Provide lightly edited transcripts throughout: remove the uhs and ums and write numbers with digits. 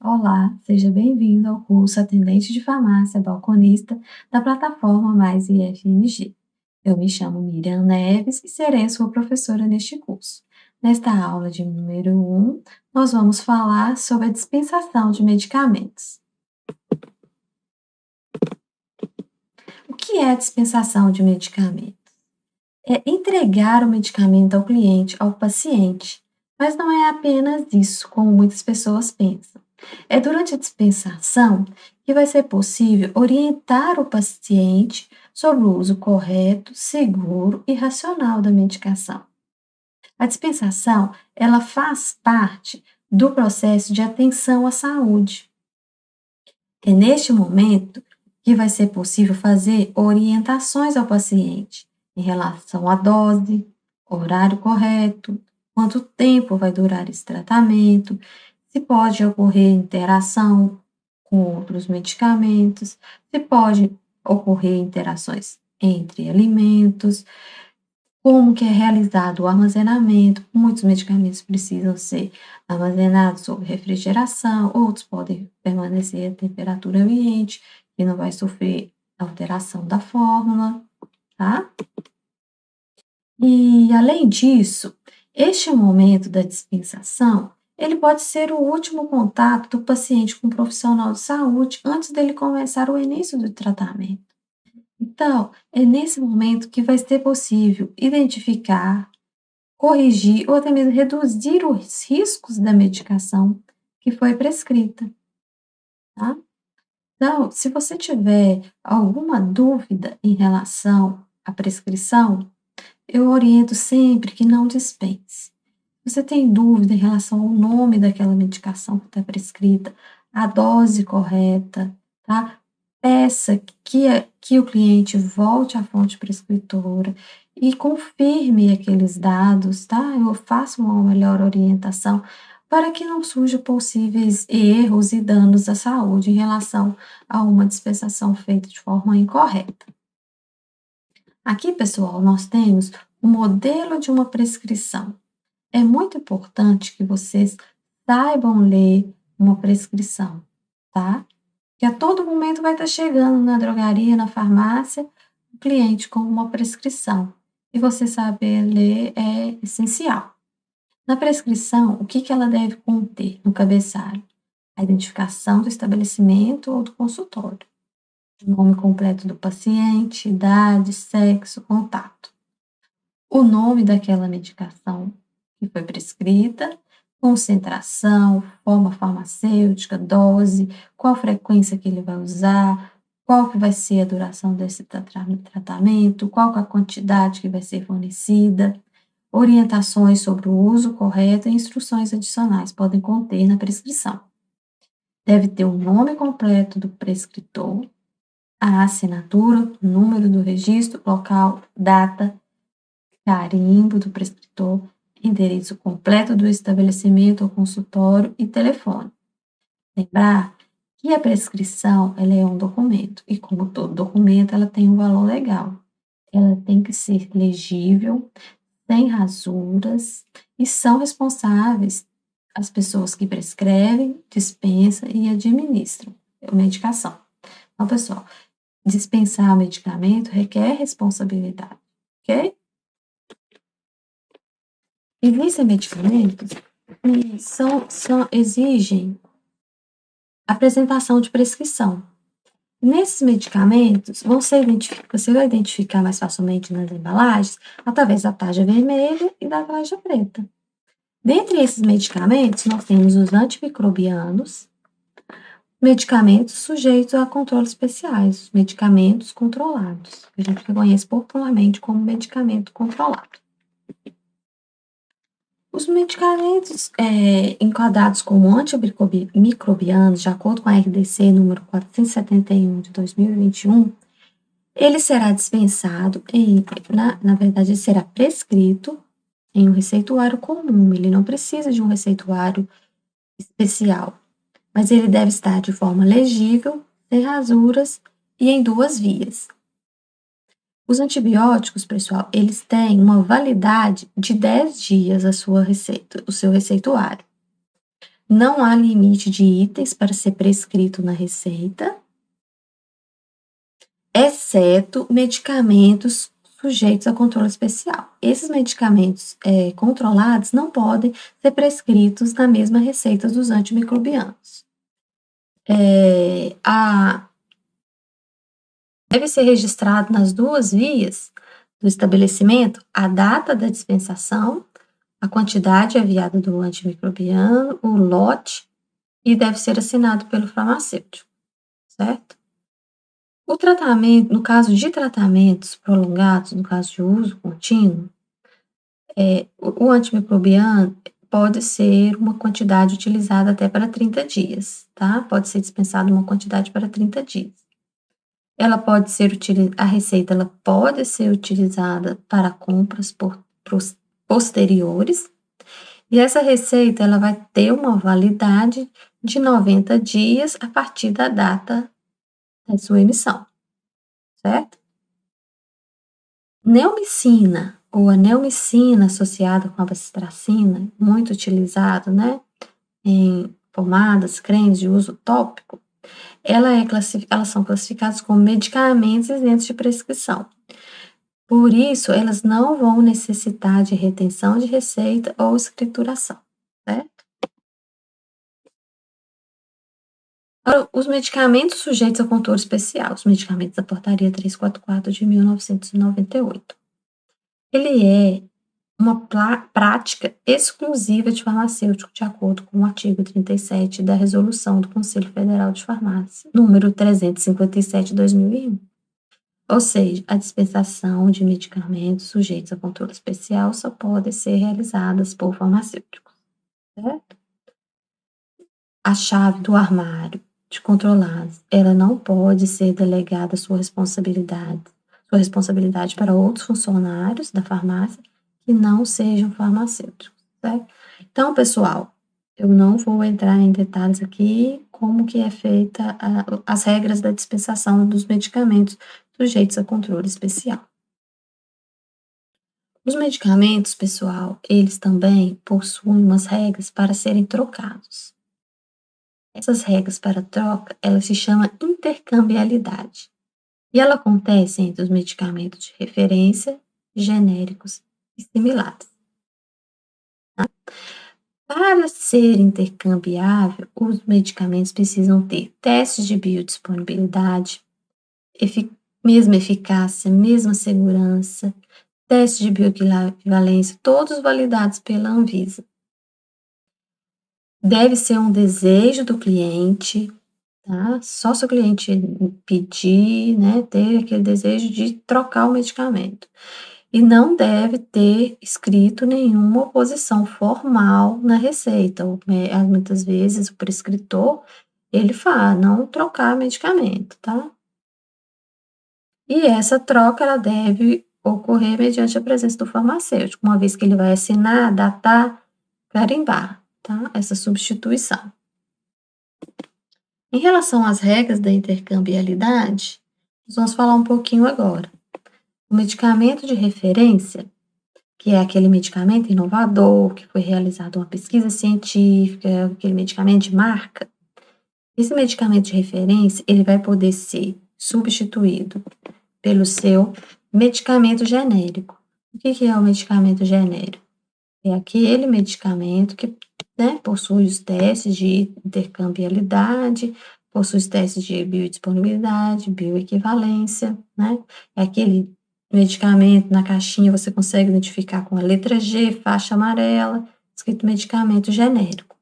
Olá, seja bem-vindo ao curso Atendente de Farmácia Balconista da plataforma Mais IFMG. Eu me chamo Miriam Neves e serei sua professora neste curso. Nesta aula de número 1, nós vamos falar sobre a dispensação de medicamentos. O que é a dispensação de medicamentos? É entregar o medicamento ao cliente, ao paciente, mas não é apenas isso, como muitas pessoas pensam. É durante a dispensação que vai ser possível orientar o paciente sobre o uso correto, seguro e racional da medicação. A dispensação, ela faz parte do processo de atenção à saúde. É neste momento que vai ser possível fazer orientações ao paciente em relação à dose, horário correto, quanto tempo vai durar esse tratamento, se pode ocorrer interação com outros medicamentos, se pode ocorrer interações entre alimentos, como que é realizado o armazenamento. Muitos medicamentos precisam ser armazenados sob refrigeração, outros podem permanecer a temperatura ambiente, e não vai sofrer alteração da fórmula, tá? E, além disso, este momento da dispensação, ele pode ser o último contato do paciente com um profissional de saúde antes dele começar o início do tratamento. Então, é nesse momento que vai ser possível identificar, corrigir ou até mesmo reduzir os riscos da medicação que foi prescrita, tá? Então, se você tiver alguma dúvida em relação à prescrição, eu oriento sempre que não dispense. Se você tem dúvida em relação ao nome daquela medicação que está prescrita, a dose correta, tá? Peça que o cliente volte à fonte prescritora e confirme aqueles dados, tá? Eu faço uma melhor orientação para que não surjam possíveis erros e danos à saúde em relação a uma dispensação feita de forma incorreta. Aqui, pessoal, nós temos o modelo de uma prescrição. É muito importante que vocês saibam ler uma prescrição, tá? Que a todo momento vai estar chegando na drogaria, na farmácia, o cliente com uma prescrição. E você saber ler é essencial. Na prescrição, o que ela deve conter no cabeçalho? A identificação do estabelecimento ou do consultório, o nome completo do paciente, idade, sexo, contato, o nome daquela medicação que foi prescrita, concentração, forma farmacêutica, dose, qual frequência que ele vai usar, qual que vai ser a duração desse tratamento, qual que é a quantidade que vai ser fornecida, orientações sobre o uso correto e instruções adicionais podem conter na prescrição. Deve ter o nome completo do prescritor, a assinatura, o número do registro, local, data, carimbo do prescritor, endereço completo do estabelecimento ou consultório e telefone. Lembrar que a prescrição ela é um documento e, como todo documento, ela tem um valor legal. Ela tem que ser legível, sem rasuras e são responsáveis as pessoas que prescrevem, dispensam e administram a medicação. Então, pessoal, dispensar medicamento requer responsabilidade, ok? Existem medicamentos que exigem apresentação de prescrição. Nesses medicamentos, você vai identificar mais facilmente nas embalagens através da tarja vermelha e da tarja preta. Dentre esses medicamentos, nós temos os antimicrobianos, medicamentos sujeitos a controles especiais, medicamentos controlados, que a gente conhece popularmente como medicamento controlado. Os medicamentos enquadrados como antimicrobianos, de acordo com a RDC número 471 de 2021, ele será dispensado, na verdade, ele será prescrito em um receituário comum, ele não precisa de um receituário especial, mas ele deve estar de forma legível, sem rasuras e em 2 vias. Os antibióticos, pessoal, eles têm uma validade de 10 dias a sua receita, o seu receituário. Não há limite de itens para ser prescrito na receita, exceto medicamentos sujeitos a controle especial. Esses medicamentos controlados não podem ser prescritos na mesma receita dos antimicrobianos. Deve ser registrado nas duas vias do estabelecimento a data da dispensação, a quantidade enviada do antimicrobiano, o lote, e deve ser assinado pelo farmacêutico, certo? O tratamento, no caso de tratamentos prolongados, no caso de uso contínuo, o antimicrobiano pode ser uma quantidade utilizada até para 30 dias, tá? Pode ser dispensado uma quantidade para 30 dias. Ela pode ser a receita ela pode ser utilizada para compras posteriores, e essa receita ela vai ter uma validade de 90 dias a partir da data da sua emissão, certo? Neomicina ou a neomicina associada com a bacitracina, muito utilizado, né, em pomadas, cremes de uso tópico, elas são classificadas como medicamentos isentos de prescrição. Por isso, elas não vão necessitar de retenção de receita ou escrituração, certo? Agora, os medicamentos sujeitos a controle especial, os medicamentos da Portaria 344 de 1998. Ele é uma prática exclusiva de farmacêutico, de acordo com o artigo 37 da Resolução do Conselho Federal de Farmácia, número 357 de 2001. Ou seja, a dispensação de medicamentos sujeitos a controle especial só pode ser realizadas por farmacêuticos, certo? A chave do armário de controlados, ela não pode ser delegada sua responsabilidade para outros funcionários da farmácia que não sejam farmacêuticos, certo? Então, pessoal, eu não vou entrar em detalhes aqui como que é feita as regras da dispensação dos medicamentos sujeitos a controle especial. Os medicamentos, pessoal, eles também possuem umas regras para serem trocados. Essas regras para troca, ela se chama intercambiabilidade. E ela acontece entre os medicamentos de referência, genéricos e similares. Tá? Para ser intercambiável, os medicamentos precisam ter testes de biodisponibilidade, mesma eficácia, mesma segurança, testes de bioequivalência, todos validados pela Anvisa. Deve ser um desejo do cliente, tá? Só se o cliente pedir, né, ter aquele desejo de trocar o medicamento. E não deve ter escrito nenhuma oposição formal na receita. Muitas vezes o prescritor, ele fala, não trocar medicamento, tá? E essa troca, ela deve ocorrer mediante a presença do farmacêutico, uma vez que ele vai assinar, datar, carimbar, tá? Essa substituição. Em relação às regras da intercambiabilidade, nós vamos falar um pouquinho agora. O medicamento de referência, que é aquele medicamento inovador, que foi realizada uma pesquisa científica, aquele medicamento de marca, esse medicamento de referência, ele vai poder ser substituído pelo seu medicamento genérico. O que é o medicamento genérico? É aquele medicamento que, né, possui os testes de intercambiabilidade, possui os testes de biodisponibilidade, bioequivalência, né? É aquele medicamento na caixinha você consegue identificar com a letra G, faixa amarela, escrito medicamento genérico.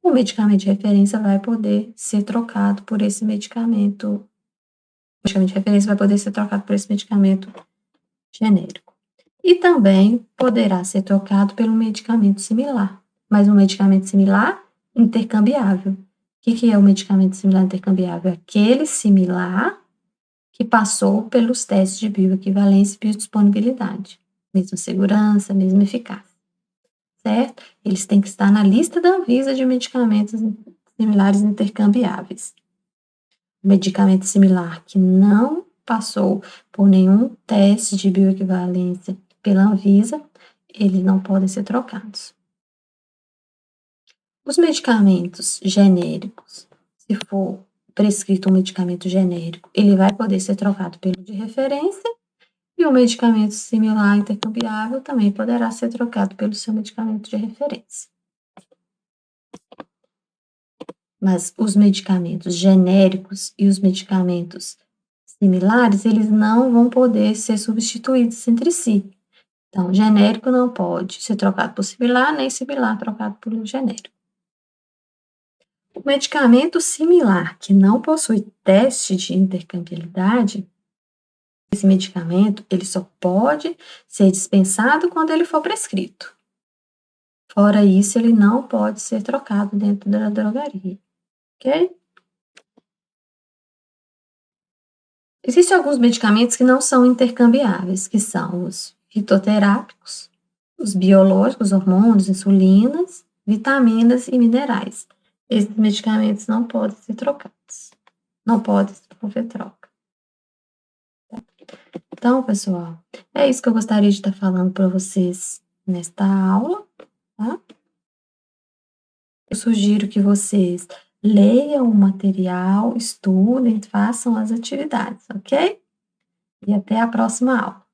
O medicamento de referência vai poder ser trocado por esse medicamento. O medicamento de referência vai poder ser trocado por esse medicamento genérico. E também poderá ser trocado pelo medicamento similar, mas um medicamento similar intercambiável. O que é o medicamento similar intercambiável? Aquele similar que passou pelos testes de bioequivalência e biodisponibilidade. Mesma segurança, mesma eficácia. Certo? Eles têm que estar na lista da Anvisa de medicamentos similares intercambiáveis. O medicamento similar que não passou por nenhum teste de bioequivalência pela Anvisa, eles não podem ser trocados. Os medicamentos genéricos, se for prescrito um medicamento genérico, ele vai poder ser trocado pelo de referência, e o medicamento similar intercambiável também poderá ser trocado pelo seu medicamento de referência. Mas os medicamentos genéricos e os medicamentos similares, eles não vão poder ser substituídos entre si. Então, genérico não pode ser trocado por similar, nem similar trocado por um genérico. O medicamento similar que não possui teste de intercambiabilidade, esse medicamento ele só pode ser dispensado quando ele for prescrito. Fora isso, ele não pode ser trocado dentro da drogaria, ok? Existem alguns medicamentos que não são intercambiáveis, que são os fitoterápicos, os biológicos, hormônios, insulinas, vitaminas e minerais. Esses medicamentos não podem ser trocados, não podem sofrer troca. Então, pessoal, é isso que eu gostaria de estar falando para vocês nesta aula, tá? Eu sugiro que vocês leiam o material, estudem, façam as atividades, ok? E até a próxima aula.